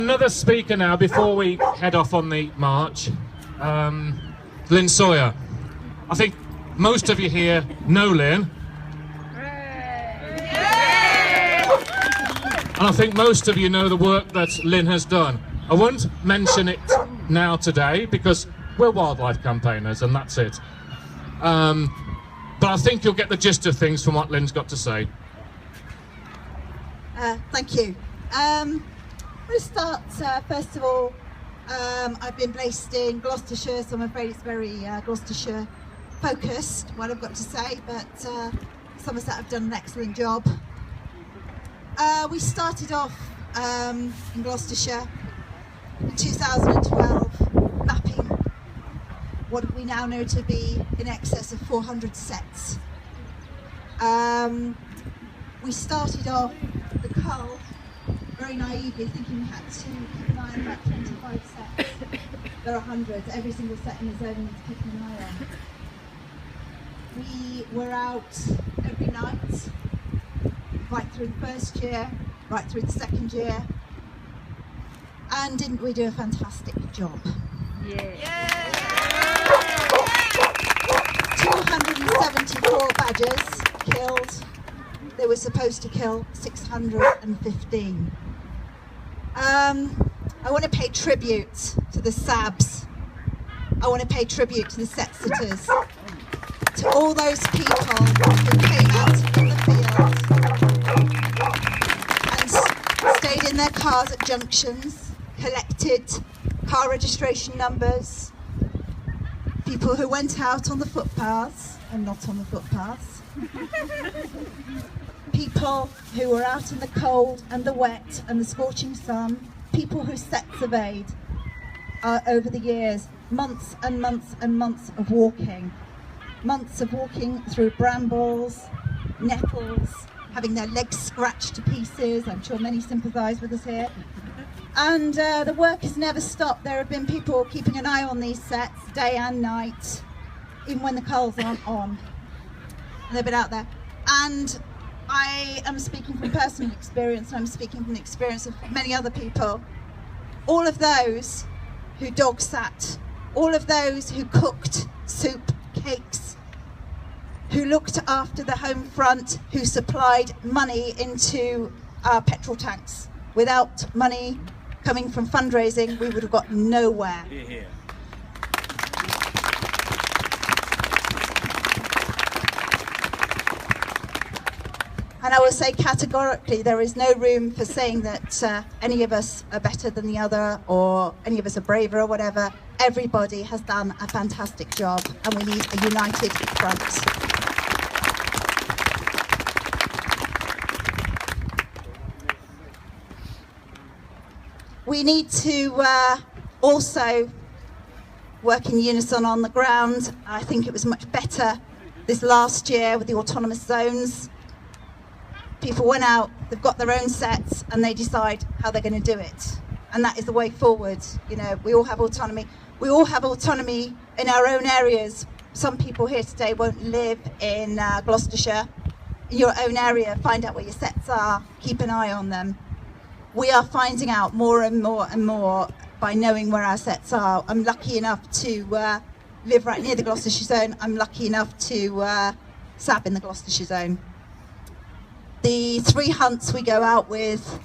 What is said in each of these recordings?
Another speaker now before we head off on the march, Lynn Sawyer. I think most of you here know Lynn. And I think most of you know the work that Lynn has done. I won't mention it now today because we're wildlife campaigners and that's it. But I think you'll get the gist of things from what Lynn's got to say. Thank you. I'm going to start, first of all, I've been based in Gloucestershire, so I'm afraid it's very Gloucestershire focused, what I've got to say, but Somerset have done an excellent job. We started off in Gloucestershire in 2012, mapping what we now know to be in excess of 400 sets. We started off the Cull very naively, thinking we had to keep an eye on about 25 sets. There are hundreds, every single set in the zone we need to keep an eye on. We were out every night, right through the first year, right through the second year, and didn't we do a fantastic job? Yeah. 274 badgers killed. They were supposed to kill 615. I want to pay tribute to the SABs. I want to pay tribute to the set sitters, to all those people who came out in the field and stayed in their cars at junctions, collected car registration numbers, people who went out on the footpaths and not on the footpaths, people who were out in the cold and the wet and the scorching sun, people who set surveyed over the years, months and months and months of walking through brambles, nettles, having their legs scratched to pieces. I'm sure many sympathise with us here. And the work has never stopped. There have been people keeping an eye on these sets day and night, even when the culls aren't on. And they've been out there. And I am speaking from personal experience, and I'm speaking from the experience of many other people. All of those who dog sat, all of those who cooked soup, cakes, who looked after the home front, who supplied money into our petrol tanks. Without money coming from fundraising, we would have got nowhere. Yeah. And I will say categorically, there is no room for saying that any of us are better than the other, or any of us are braver or whatever. Everybody has done a fantastic job, and we need a united front. We need to also work in unison on the ground. I think it was much better this last year with the autonomous zones. People went out, they've got their own sets, and they decide how they're going to do it. And that is the way forward. You know, we all have autonomy. We all have autonomy in our own areas. Some people here today won't live in Gloucestershire. In your own area, find out where your sets are, keep an eye on them. We are finding out more and more and more by knowing where our sets are. I'm lucky enough to live right near the Gloucestershire zone. I'm lucky enough to sab in the Gloucestershire zone. The 3 hunts we go out with,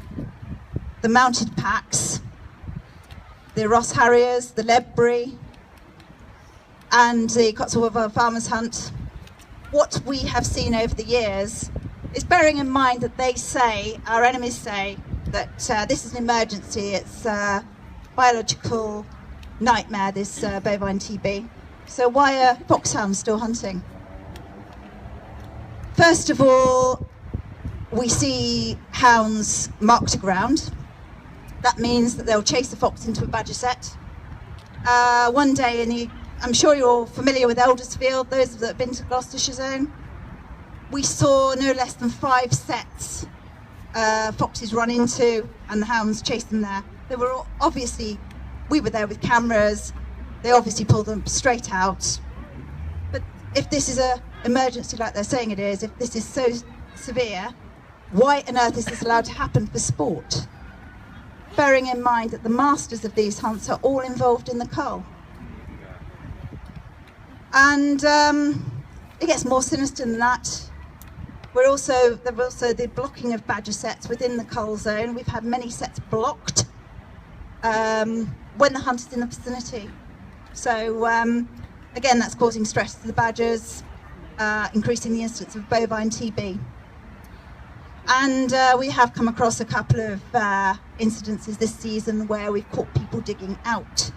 the mounted packs, the Ross Harriers, the Ledbury, and the Cotswold Farmers Hunt. What we have seen over the years is, bearing in mind that they say, our enemies say, that this is an emergency, it's a biological nightmare, this bovine TB. So why are foxhounds still hunting? First of all, we see hounds marked to ground. That means that they'll chase the fox into a badger set. One day, I'm sure you're all familiar with Eldersfield, those that have been to Gloucestershire zone, we saw no less than 5 sets foxes run into, and the hounds chased them there. They were all, obviously, we were there with cameras, they obviously pulled them straight out. But if this is an emergency like they're saying it is, if this is so severe, why on earth is this allowed to happen for sport? bearing in mind that the masters of these hunts are all involved in the cull. And it gets more sinister than that. There's also the blocking of badger sets within the cull zone. We've had many sets blocked when the hunt is in the vicinity. So again, that's causing stress to the badgers, increasing the incidence of bovine TB. And we have come across a couple of incidences this season where we've caught people digging out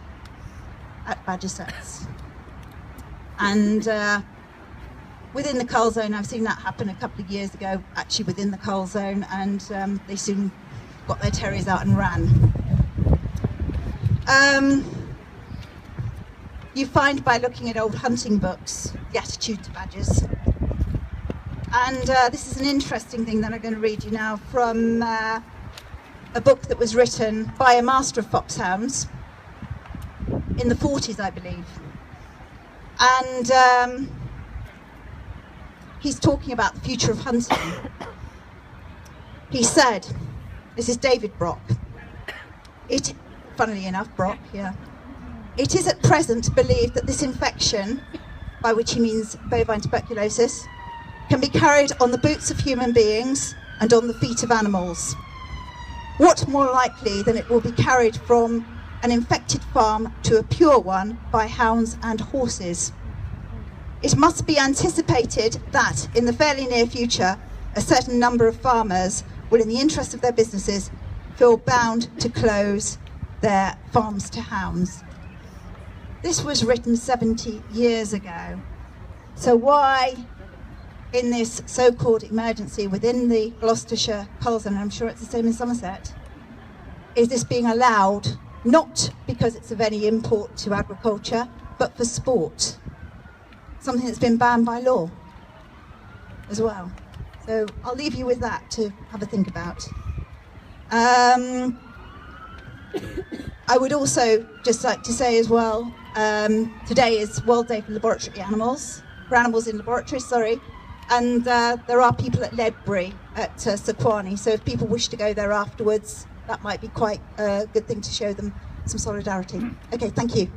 at badger sets. And within the cull zone, I've seen that happen a couple of years ago, actually within the cull zone, and they soon got their terriers out and ran. You find by looking at old hunting books the attitude to badgers. And this is an interesting thing that I'm going to read you now from a book that was written by a master of foxhounds in the 40s, I believe. And he's talking about the future of hunting. He said, this is David Brock. Funnily enough, Brock, yeah. It is at present believed that this infection, by which he means bovine tuberculosis, can be carried on the boots of human beings and on the feet of animals. What more likely than it will be carried from an infected farm to a pure one by hounds and horses? It must be anticipated that in the fairly near future, a certain number of farmers will, in the interest of their businesses, feel bound to close their farms to hounds. This was written 70 years ago. So why, in this so-called emergency within the Gloucestershire Cull zone, and I'm sure it's the same in Somerset, is this being allowed, not because it's of any import to agriculture, but for sport? Something that's been banned by law as well. So I'll leave you with that to have a think about. I would also just like to say as well, today is World Day for Laboratory Animals, for animals in laboratories, sorry, and there are people at Ledbury at Sequani, so if people wish to go there afterwards, that might be quite a good thing to show them some solidarity. Okay, thank you.